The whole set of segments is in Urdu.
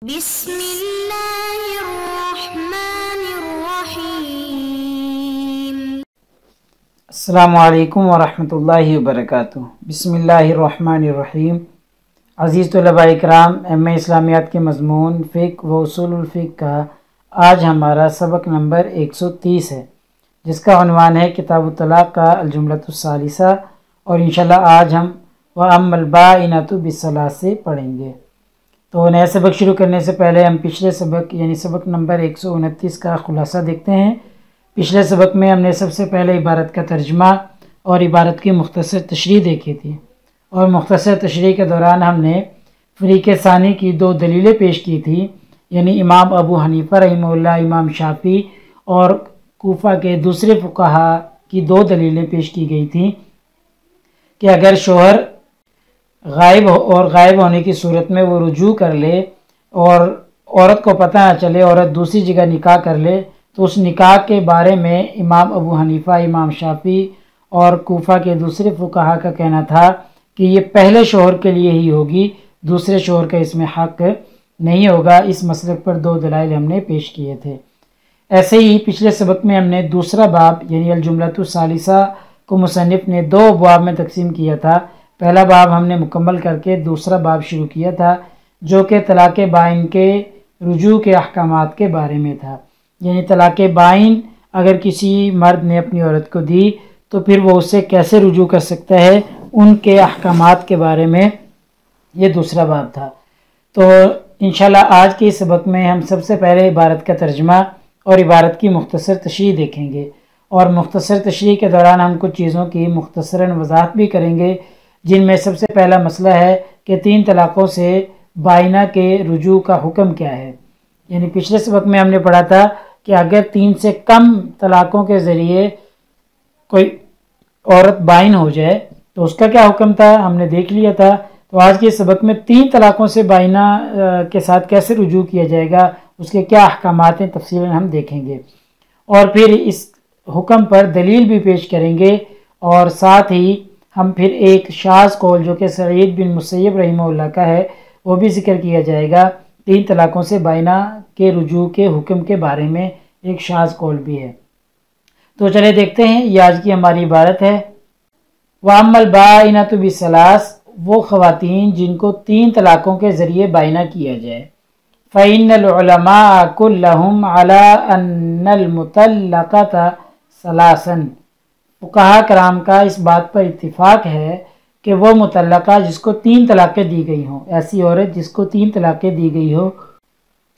بسم اللہ الرحمن الرحیم۔ السلام علیکم ورحمۃ اللہ وبرکاتہ۔ بسم اللہ الرحمن الرحیم۔ عزیز طلباء اکرام، ایم اے اسلامیات کے مضمون فقہ و اصول الفقہ کا آج ہمارا سبق نمبر 130 ہے، جس کا عنوان ہے کتاب الطلاق کا الجملۃ الثالثہ، اور انشاءاللہ آج ہم وَأَمَّا الْبَائِنَةُ بِالثَّلَاثِ سے پڑھیں گے۔ تو نیا سبق شروع کرنے سے پہلے ہم پچھلے سبق یعنی سبق نمبر 129 کا خلاصہ دیکھتے ہیں۔ پچھلے سبق میں ہم نے سب سے پہلے عبارت کا ترجمہ اور عبارت کی مختصر تشریح دیکھی تھی، اور مختصر تشریح کے دوران ہم نے فریق ثانی کی دو دلیلیں پیش کی تھی، یعنی امام ابو حنیفہ رحمہ اللہ، امام شافعی اور کوفہ کے دوسرے فقہا کی دو دلیلیں پیش کی گئی تھیں کہ اگر شوہر غائب ہونے کی صورت میں وہ رجوع کر لے اور عورت کو پتہ نہ چلے، عورت دوسری جگہ نکاح کر لے، تو اس نکاح کے بارے میں امام ابو حنیفہ، امام شافعی اور کوفہ کے دوسرے فقہا کا کہنا تھا کہ یہ پہلے شوہر کے لیے ہی ہوگی، دوسرے شوہر کا اس میں حق نہیں ہوگا۔ اس مسلک پر دو دلائل ہم نے پیش کیے تھے۔ ایسے ہی پچھلے سبق میں ہم نے دوسرا باب یعنی الجملۃ الثالثہ کو مصنف نے دو ابواب میں تقسیم کیا تھا۔ پہلا باب ہم نے مکمل کر کے دوسرا باب شروع کیا تھا، جو کہ طلاق بائن کے رجوع کے احکامات کے بارے میں تھا، یعنی طلاق بائن اگر کسی مرد نے اپنی عورت کو دی تو پھر وہ اس سے کیسے رجوع کر سکتا ہے، ان کے احکامات کے بارے میں یہ دوسرا باب تھا۔ تو انشاءاللہ آج کے اس سبق میں ہم سب سے پہلے عبارت کا ترجمہ اور عبارت کی مختصر تشریح دیکھیں گے، اور مختصر تشریح کے دوران ہم کچھ چیزوں کی مختصراً وضاحت بھی کریں گے، جن میں سب سے پہلا مسئلہ ہے کہ 3 طلاقوں سے بائنہ کے رجوع کا حکم کیا ہے۔ یعنی پچھلے سبق میں ہم نے پڑھا تھا کہ اگر 3 سے کم طلاقوں کے ذریعے کوئی عورت بائن ہو جائے تو اس کا کیا حکم تھا، ہم نے دیکھ لیا تھا۔ تو آج کے سبق میں 3 طلاقوں سے بائنہ کے ساتھ کیسے رجوع کیا جائے گا، اس کے کیا احکامات ہیں، تفصیلاً ہم دیکھیں گے، اور پھر اس حکم پر دلیل بھی پیش کریں گے، اور ساتھ ہی ہم پھر ایک شاذ قول جو کہ سعید بن مسیب رحمہ اللہ کا ہے وہ بھی ذکر کیا جائے گا۔ 3 طلاقوں سے بائنہ کے رجوع کے حکم کے بارے میں ایک شاذ قول بھی ہے۔ تو چلے دیکھتے ہیں، یہ آج کی ہماری عبارت ہے۔ وَأَمَّا الْبَائِنَةُ بِالثَّلَاثِ، وہ خواتین جن کو 3 طلاقوں کے ذریعے بائنہ کیا جائے۔ فَإِنَّ الْعُلَمَاءَ كُلَّهُمْ عَلَىٰ أَنَّ الْمُطَلَّقَةَ ثَلَاثًا، فقہا کرام کا اس بات پر اتفاق ہے کہ وہ مطلقہ جس کو 3 طلاقیں دی گئی ہوں، ایسی عورت جس کو 3 طلاقیں دی گئی ہو،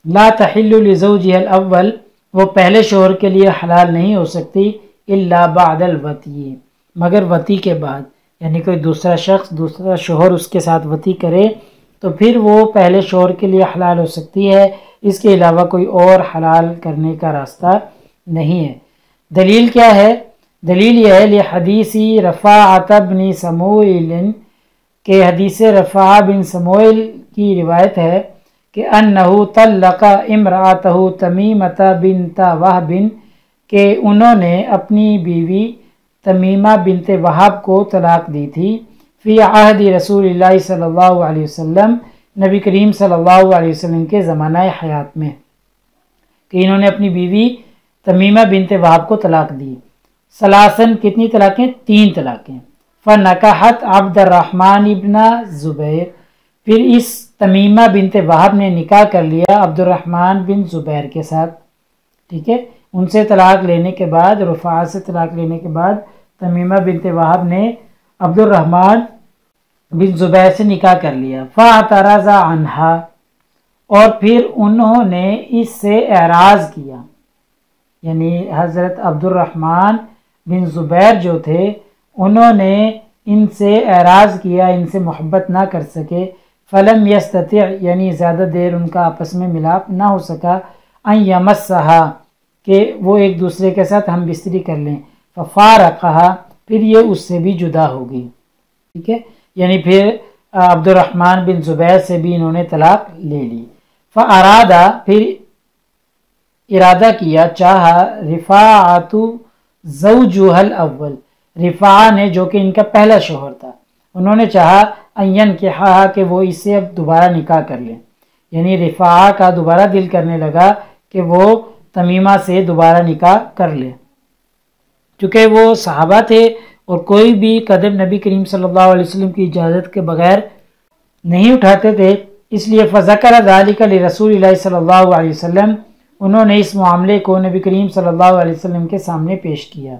لا تحل لزوجها الاول، وہ پہلے شوہر کے لیے حلال نہیں ہو سکتی، الا بعد الوطی، مگر وطی کے بعد، یعنی کوئی دوسرا شخص، دوسرا شوہر اس کے ساتھ وطی کرے تو پھر وہ پہلے شوہر کے لیے حلال ہو سکتی ہے، اس کے علاوہ کوئی اور حلال کرنے کا راستہ نہیں ہے۔ دلیل کیا ہے؟ دلیل یہ ہے لحدیث رفاعۃ بن سموئیل، کہ حدیث رفاع بن سموئیل کی روایت ہے کہ انہو طلق امرأتہ تمیمۃ بنت وہب، کہ انہوں نے اپنی بیوی تمیمہ بنت وہب کو طلاق دی تھی، فی عہد رسول اللہ صلی اللہ علیہ وسلم، نبی کریم صلی اللہ علیہ وسلم کے زمانہ حیات میں، کہ انہوں نے اپنی بیوی تمیمہ بنت وہب کو طلاق دی۔ ثلاثاً، کتنی طلاقیں؟ 3 طلاقیں۔ فنکحت عبد الرحمن ابن زبیر، پھر اس تمیمہ بنت وہب نے نکاح کر لیا عبد الرحمن بن زبیر کے ساتھ، ٹھیک ہے، ان سے طلاق لینے کے بعد، رفاع سے طلاق لینے کے بعد تمیمہ بنت وہب نے عبد الرحمن بن زبیر سے نکاح کر لیا۔ فاعترض عنہا، اور پھر انہوں نے اس سے اعراض کیا، یعنی حضرت عبد الرحمن بن زبیر جو تھے انہوں نے ان سے اعراض کیا، ان سے محبت نہ کر سکے، فلم یستطع، یعنی زیادہ دیر ان کا آپس میں ملاپ نہ ہو سکا، ان یمسہا، کہ وہ ایک دوسرے کے ساتھ ہم بستری کر لیں، ففارقہا، پھر یہ اس سے بھی جدا ہو گئی، ٹھیک ہے، یعنی پھر عبد الرحمن بن زبیر سے بھی انہوں نے طلاق لے لی۔ فارادہ، پھر ارادہ کیا، چاہا، رفاعۃ زوجها الاول، رفاع نے جو کہ ان کا پہلا شوہر تھا، انہوں نے چاہا ان ينكحها، کہ وہ اس سے اب دوبارہ نکاح کر لیں، یعنی رفاعہ کا دوبارہ دل کرنے لگا کہ وہ تمیمہ سے دوبارہ نکاح کر لے، چونکہ وہ صحابہ تھے اور کوئی بھی قدم نبی کریم صلی اللہ علیہ وسلم کی اجازت کے بغیر نہیں اٹھاتے تھے، اس لیے فذکر ذلک لرسول اللہ صلی اللہ علیہ وسلم، انہوں نے اس معاملے کو نبی کریم صلی اللہ علیہ وسلم کے سامنے پیش کیا۔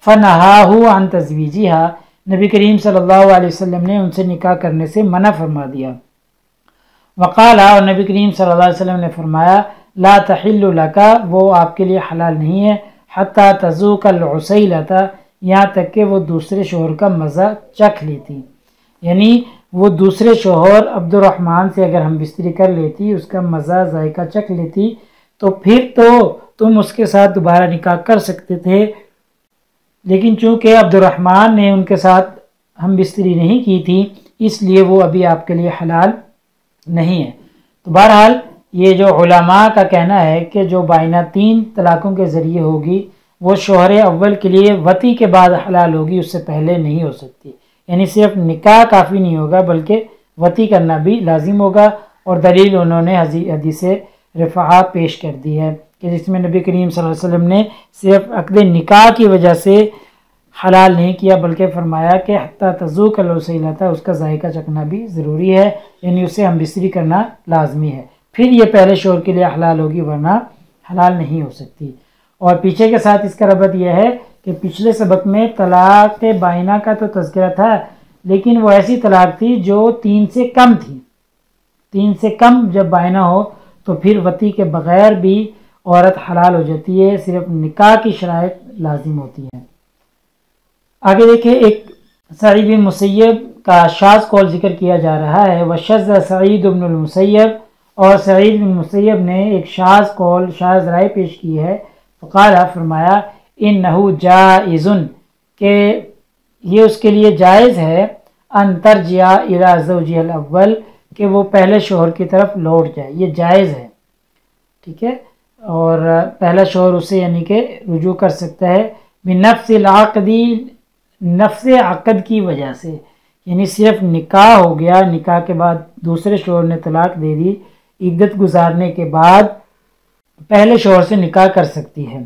فنہاہ عن تزویجہا، نبی کریم صلی اللہ علیہ وسلم نے ان سے نکاح کرنے سے منع فرما دیا۔ وقال، اور نبی کریم صلی اللہ علیہ وسلم نے فرمایا، لا تحل لک، وہ آپ کے لیے حلال نہیں ہے، حتی تذوق العسیلۃ، یہاں تک کہ وہ دوسرے شوہر کا مزہ چکھ لیتی، یعنی وہ دوسرے شوہر عبد الرحمن سے اگر ہم بستری کر لیتی، اس کا مزہ ذائقہ چکھ لیتی، تو پھر تو تم اس کے ساتھ دوبارہ نکاح کر سکتے تھے، لیکن چونکہ عبد الرحمن نے ان کے ساتھ ہم بستری نہیں کی تھی، اس لیے وہ ابھی آپ کے لیے حلال نہیں ہے۔ تو بہرحال یہ جو علماء کا کہنا ہے کہ جو بائنہ 3 طلاقوں کے ذریعے ہوگی وہ شوہر اول کے لیے وطی کے بعد حلال ہوگی، اس سے پہلے نہیں ہو سکتی، یعنی صرف نکاح کافی نہیں ہوگا بلکہ وطی کرنا بھی لازم ہوگا۔ اور دلیل انہوں نے حدیث رفاعہ پیش کر دی ہے کہ جس میں نبی کریم صلی اللہ علیہ وسلم نے صرف عقد نکاح کی وجہ سے حلال نہیں کیا بلکہ فرمایا کہ حتی تذوق العسیلۃ، اس کا ذائقہ چکھنا بھی ضروری ہے، یعنی اسے ہم بستری کرنا لازمی ہے، پھر یہ پہلے شوہر کے لیے حلال ہوگی ورنہ حلال نہیں ہو سکتی۔ اور پیچھے کے ساتھ اس کا ربط یہ ہے کہ پچھلے سبق میں طلاق بائنہ کا تو تذکرہ تھا، لیکن وہ ایسی طلاق تھی جو 3 سے کم تھی۔ 3 سے کم جب بائنہ ہو تو پھر وطی کے بغیر بھی عورت حلال ہو جاتی ہے، صرف نکاح کی شرائط لازم ہوتی ہے۔ آگے دیکھیں، ایک سعید بن مسیب کا شاذ قول ذکر کیا جا رہا ہے، وشذ سعید بن المسیب، اور سعید بن مسیب نے ایک شاذ قول، شاذ رائے پیش کی ہے، فقال، فرمایا، انہ جائز، کہ یہ اس کے لیے جائز ہے، ان ترجع الی زوجها الاول، کہ وہ پہلے شوہر کی طرف لوٹ جائے، یہ جائز ہے، ٹھیک ہے، اور پہلا شوہر اسے یعنی کہ رجوع کر سکتا ہے، بنفس العقدی، نفس عقد کی وجہ سے، یعنی صرف نکاح ہو گیا، نکاح کے بعد دوسرے شوہر نے طلاق دے دی، عدت گزارنے کے بعد پہلے شوہر سے نکاح کر سکتی ہے۔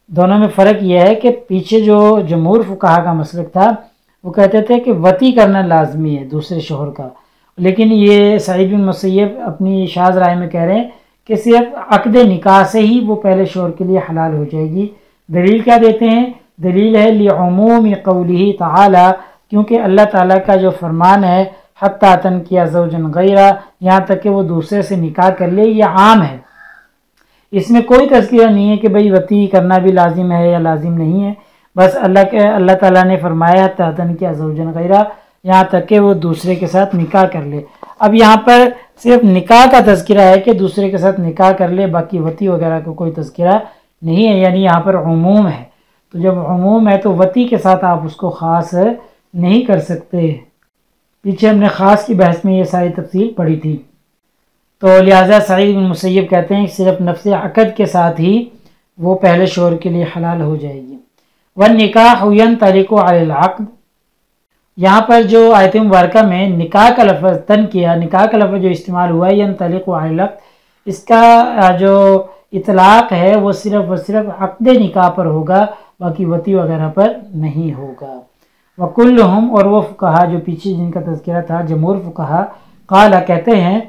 دونوں میں فرق یہ ہے کہ پیچھے جو جمہور فقہا کا مسلک تھا وہ کہتے تھے کہ وطی کرنا لازمی ہے دوسرے شوہر کا، لیکن یہ سعید بن مسیب اپنی شاذ رائے میں کہہ رہے ہیں کہ صرف عقد نکاح سے ہی وہ پہلے شوہر کے لیے حلال ہو جائے گی۔ دلیل کیا دیتے ہیں؟ دلیل ہے لعموم قولہ تعالی، کیونکہ اللہ تعالیٰ کا جو فرمان ہے حتی تنکیہ زوجا غیرہ، یہاں تک کہ وہ دوسرے سے نکاح کر لے، یہ عام ہے، اس میں کوئی تذکرہ نہیں ہے کہ بھئی وطی کرنا بھی لازم ہے یا لازم نہیں ہے، بس اللہ تعالیٰ نے فرمایا حتی تنکیہ زوجا غیرہ، یہاں تک کہ وہ دوسرے کے ساتھ نکاح کر لے۔ اب یہاں پر صرف نکاح کا تذکرہ ہے کہ دوسرے کے ساتھ نکاح کر لے، باقی وطی وغیرہ کا کوئی تذکرہ نہیں ہے، یعنی یہاں پر عموم ہے، تو جب عموم ہے تو وطی کے ساتھ آپ اس کو خاص نہیں کر سکتے۔ پیچھے ہم نے خاص کی بحث میں یہ ساری تفصیل پڑھی تھی، تو لہٰذا سعید بن مسیب کہتے ہیں کہ صرف نفس عقد کے ساتھ ہی وہ پہلے شوہر کے لیے حلال ہو جائے گی۔ والنکاح ینطلق علی العقد، یہاں پر جو آیت مبارکہ میں نکاح کا لفظ تنکیہ، نکاح کا لفظ جو استعمال ہوا ہے ینطلق علی العقد، اس کا جو اطلاق ہے وہ صرف و صرف عقد نکاح پر ہوگا، باقی وطی وغیرہ پر نہیں ہوگا۔ وکلہم، اور وہ فقہا جو پیچھے جن کا تذکرہ تھا، جمہور فقہا، قال، کہتے ہیں،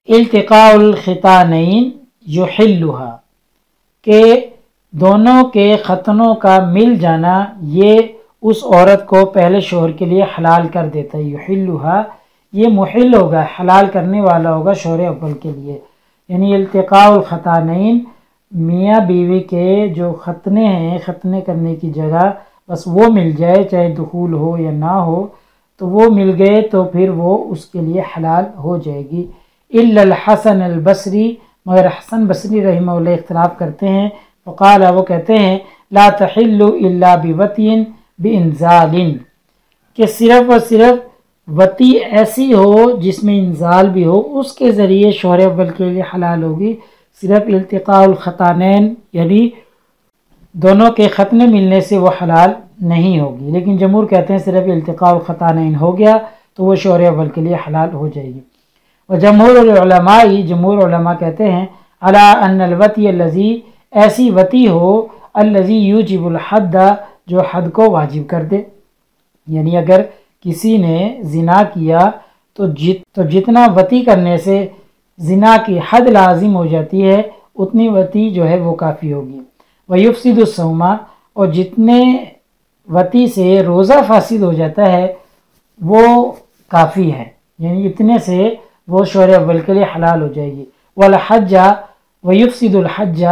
التقاء الختانین یحلھا، کہ دونوں کے ختنوں کا مل جانا یہ اس عورت کو پہلے شوہر کے لیے حلال کر دیتا ہے۔ یحلھا، یہ محل ہوگا، حلال کرنے والا ہوگا شوہر اول کے لیے، یعنی التقاء الختانین، میاں بیوی کے جو ختنے ہیں، ختنے کرنے کی جگہ بس وہ مل جائے، چاہے دخول ہو یا نہ ہو، تو وہ مل گئے تو پھر وہ اس کے لیے حلال ہو جائے گی۔ الا الحسن البصری، مگر حسن بصری رحمہ اللہ اختلاف کرتے ہیں، فقال، وہ کہتے ہیں، لا تحل الا بوطی بانزال، کہ صرف اور صرف وطی ایسی ہو جس میں انزال بھی ہو، اس کے ذریعے شوہر اول کے لیے حلال ہوگی، صرف التقاء الختانین یعنی دونوں کے ختنے ملنے سے وہ حلال نہیں ہوگی، لیکن جمہور کہتے ہیں صرف التقاء الختانین ہو گیا تو وہ شوہر اول کے لیے حلال ہو جائے گی۔ و جمہور العلماء، جمہور علماء کہتے ہیں علی ان الوتی الذی، ایسی وتی ہو الذی یوجب الحد، جو حد کو واجب کر دے، یعنی اگر کسی نے زنا کیا تو جتنا وتی کرنے سے زنا کی حد لازم ہو جاتی ہے اتنی وتی جو ہے وہ کافی ہوگی۔ ویفسد الصوم، اور جتنے وتی سے روزہ فاسد ہو جاتا ہے وہ کافی ہے، یعنی اتنے سے وہ شوہر اول کے لیے حلال ہو جائے گی۔ والحج، ویفسد الحج،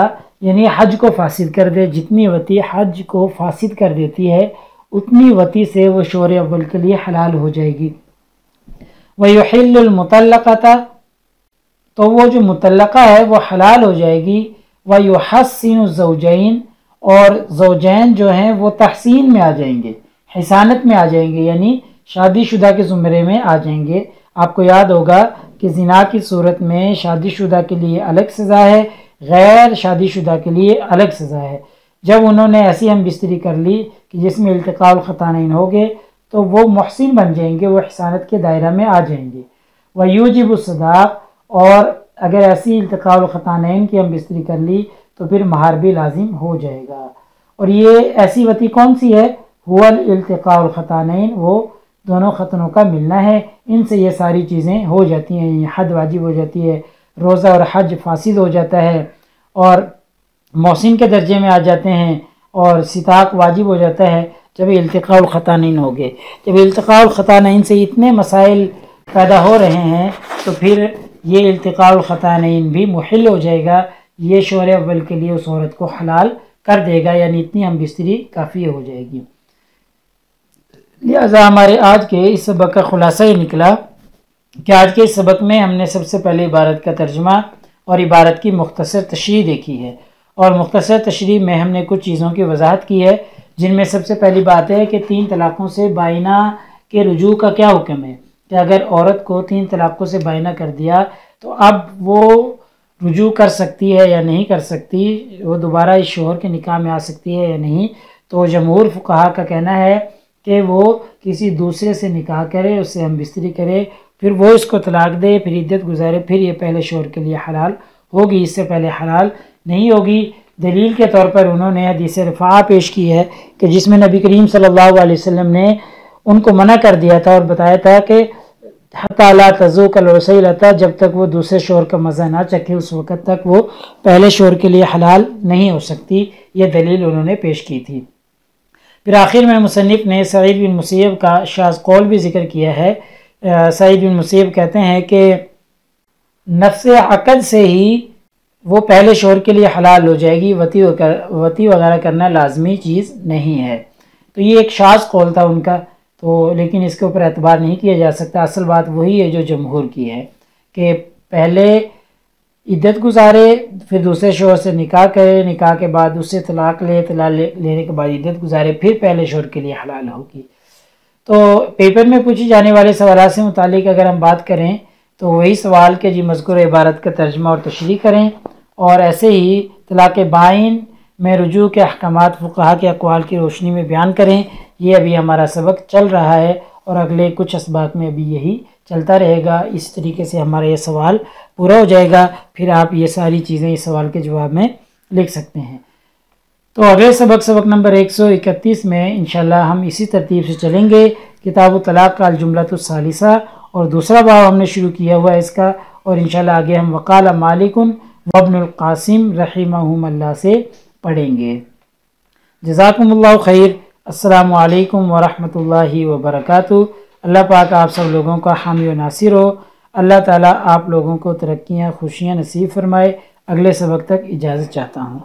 یعنی حج کو فاسد کر دے، جتنی وتی حج کو فاسد کر دیتی ہے اتنی وتی سے وہ شوہر اول کے لیے حلال ہو جائے گی۔ ویحل المطلقۃ، تو وہ جو مطلقہ ہے وہ حلال ہو جائے گی۔ ویحسن الزوجین، اور زوجین جو ہیں وہ تحسین میں آ جائیں گے، حسانت میں آ جائیں گے، یعنی شادی شدہ کے زمرے میں آ جائیں گے۔ آپ کو یاد ہوگا کہ زنا کی صورت میں شادی شدہ کے لیے الگ سزا ہے، غیر شادی شدہ کے لیے الگ سزا ہے۔ جب انہوں نے ایسی ہم بستری کر لی کہ جس میں التقاء الختانین ہو گئے تو وہ محسن بن جائیں گے، وہ احسانت کے دائرہ میں آ جائیں گے۔ ویوجب الصداق، اور اگر ایسی التقاء الختانین کی ہم بستری کر لی تو پھر مہر بھی لازم ہو جائے گا۔ اور یہ ایسی وتی کون سی ہے؟ هو الالتقاء الختانین، وہ دونوں ختنوں کا ملنا ہے، ان سے یہ ساری چیزیں ہو جاتی ہیں، یہ حد واجب ہو جاتی ہے، روزہ اور حج فاسد ہو جاتا ہے اور محسن کے درجے میں آ جاتے ہیں، اور ستاق واجب ہو جاتا ہے جب التقاء الختانین ہو گئے۔ جب التقاء الختانین سے اتنے مسائل پیدا ہو رہے ہیں تو پھر یہ التقاء الختانین بھی محل ہو جائے گا، یہ شوہر اول کے لیے اس عورت کو حلال کر دے گا، یعنی اتنی ہم بستری کافی ہو جائے گی۔ لہذا ہمارے آج کے اس سبق کا خلاصہ یہ نکلا کہ آج کے اس سبق میں ہم نے سب سے پہلے عبارت کا ترجمہ اور عبارت کی مختصر تشریح دیکھی ہے، اور مختصر تشریح میں ہم نے کچھ چیزوں کی وضاحت کی ہے، جن میں سب سے پہلی بات ہے کہ 3 طلاقوں سے بائنہ کے رجوع کا کیا حکم ہے، کہ اگر عورت کو 3 طلاقوں سے بائنہ کر دیا تو اب وہ رجوع کر سکتی ہے یا نہیں کر سکتی، وہ دوبارہ اس شوہر کے نکاح میں آ سکتی ہے یا نہیں۔ تو جمہور فقہا کا کہنا ہے کہ وہ کسی دوسرے سے نکاح کرے، اس سے ہم بستری کرے، پھر وہ اس کو طلاق دے، پھر عدت گزارے، پھر یہ پہلے شوہر کے لیے حلال ہوگی، اس سے پہلے حلال نہیں ہوگی۔ دلیل کے طور پر انہوں نے حدیث رفاعہ پیش کی ہے کہ جس میں نبی کریم صلی اللہ علیہ وسلم نے ان کو منع کر دیا تھا اور بتایا تھا کہ حتی لا تذوق العسیلۃ، جب تک وہ دوسرے شوہر کا مزہ نہ چکھے اس وقت تک وہ پہلے شوہر کے لیے حلال نہیں ہو سکتی، یہ دلیل انہوں نے پیش کی تھی۔ پھر آخر میں مصنف نے سعید بن مسیب کا شاذ قول بھی ذکر کیا ہے۔ سعید بن مسیب کہتے ہیں کہ نفس عقد سے ہی وہ پہلے شوہر کے لیے حلال ہو جائے گی، وتی وغیرہ کرنا لازمی چیز نہیں ہے۔ تو یہ ایک شاذ قول تھا ان کا، تو لیکن اس کے اوپر اعتبار نہیں کیا جا سکتا۔ اصل بات وہی ہے جو جمہور کی ہے کہ پہلے عدت گزارے، پھر دوسرے شوہر سے نکاح کرے، نکاح کے بعد اس سے طلاق لے، طلاق لینے کے بعد عدت گزارے، پھر پہلے شوہر کے لیے حلال ہوگی۔ تو پیپر میں پوچھی جانے والے سوالات سے متعلق اگر ہم بات کریں تو وہی سوال کہ جی مذکور عبارت کا ترجمہ اور تشریح کریں، اور ایسے ہی طلاق بائن میں رجوع کے احکامات فقہا کے اقوال کی روشنی میں بیان کریں۔ یہ ابھی ہمارا سبق چل رہا ہے اور اگلے کچھ اسباق میں ابھی یہی چلتا رہے گا۔ اس طریقے سے ہمارا یہ سوال پورا ہو جائے گا، پھر آپ یہ ساری چیزیں اس سوال کے جواب میں لکھ سکتے ہیں۔ تو اگلے سبق نمبر 131 میں انشاءاللہ ہم اسی ترتیب سے چلیں گے۔ کتاب الطلاق کا الجملۃ الثالثہ، اور دوسرا باب ہم نے شروع کیا ہوا ہے اس کا، اور انشاءاللہ آگے ہم وقال مالک وابن القاسم رحمہم اللہ سے پڑھیں گے۔ جزاکم اللہ خیر۔ السلام علیکم ورحمۃ اللہ وبرکاتہ۔ اللہ پاک آپ سب لوگوں کا حامی و ناصر ہو۔ اللہ تعالیٰ آپ لوگوں کو ترقیاں خوشیاں نصیب فرمائے۔ اگلے سبق تک اجازت چاہتا ہوں۔